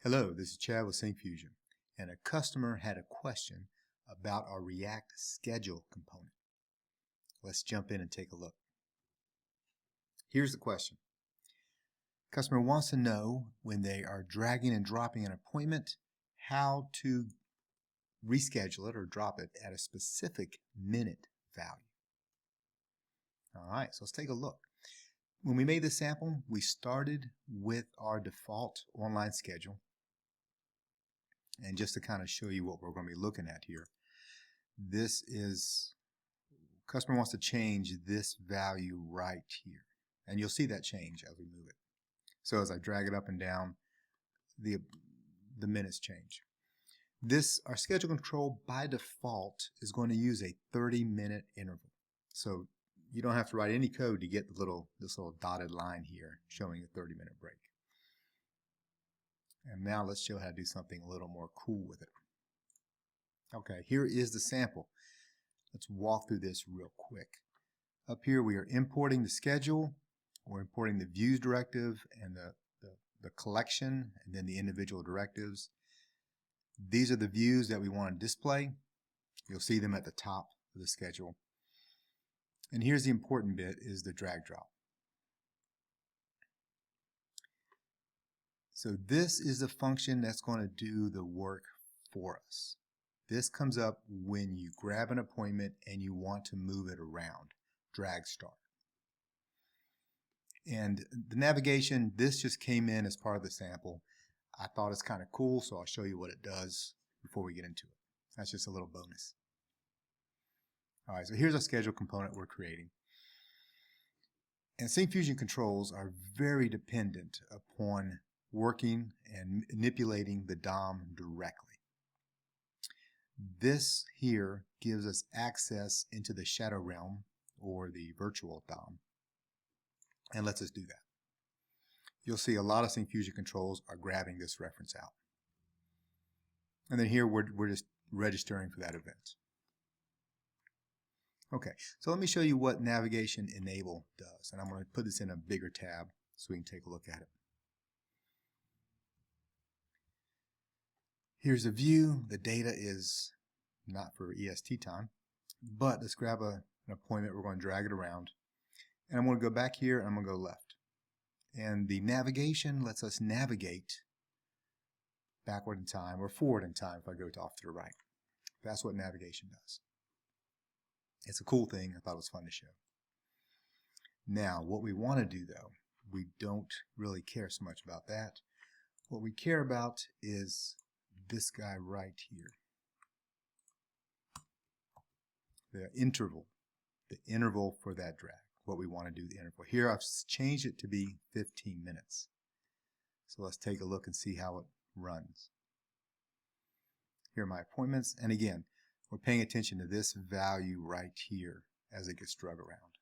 Hello, this is Chad with Syncfusion, and a customer had a question about our React schedule component. Let's jump in and take a look. Here's the question. Customer wants to know when they are dragging and dropping an appointment, how to reschedule it or drop it at a specific minute value. All right, so let's take a look. When we made this sample, we started with our default online schedule. And just to kind of show you what we're going to be looking at here, this is, customer wants to change this value right here. And you'll see that change as we move it. So as I drag it up and down, the minutes change. This, our schedule control by default is going to use a 30-minute interval. So you don't have to write any code to get this little dotted line here showing a 30-minute break. And now let's show how to do something a little more cool with it. Okay, here is the sample. Let's walk through this real quick. Up here we are importing the schedule, we're importing the views directive and the collection and then the individual directives. These are the views that we want to display. You'll see them at the top of the schedule. And here's the important bit, is the drag drop. So this is the function that's going to do the work for us. This comes up when you grab an appointment and you want to move it around. Drag start. And the navigation, this just came in as part of the sample. I thought it's kind of cool, so I'll show you what it does before we get into it. That's just a little bonus. All right, so here's our schedule component we're creating. And Syncfusion controls are very dependent upon working and manipulating the DOM directly. This here gives us access into the shadow realm or the virtual DOM and lets us do that. You'll see a lot of Syncfusion controls are grabbing this reference out. And then here we're just registering for that event. Okay, so let me show you what navigation enable does. And I'm going to put this in a bigger tab so we can take a look at it. Here's a view. The data is not for EST time, but let's grab an appointment. We're going to drag it around. And I'm going to go back here and I'm going to go left. And the navigation lets us navigate backward in time or forward in time if I go off to the right. That's what navigation does. It's a cool thing. I thought it was fun to show. Now, what we want to do though, we don't really care so much about that. What we care about is this guy right here, the interval for that drag, what we want to do the interval. Here I've changed it to be 15 minutes. So let's take a look and see how it runs. Here are my appointments, and again, we're paying attention to this value right here as it gets drug around.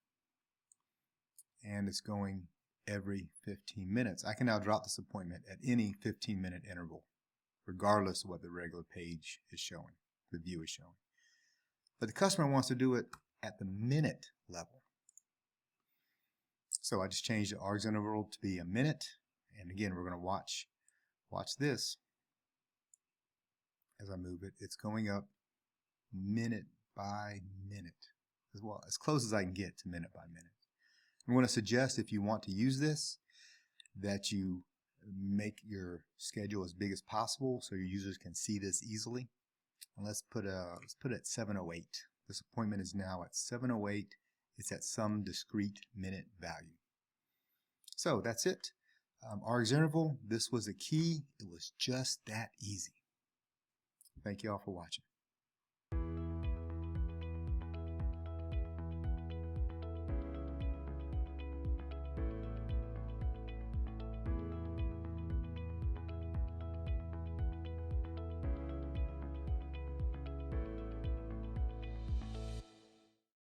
And it's going every 15 minutes. I can now drop this appointment at any 15-minute interval, regardless of what the regular page is showing, the view is showing. But the customer wants to do it at the minute level. So I just changed the args.interval to be a minute. And again, we're going to watch this. As I move it, it's going up minute by minute, as well, as close as I can get to minute by minute. I'm going to suggest, if you want to use this, that you make your schedule as big as possible so your users can see this easily. And let's put it at 7:08. This appointment is now at 7:08. It's at some discrete minute value. So that's it. Args interval, this was the key. It was just that easy. Thank you all for watching.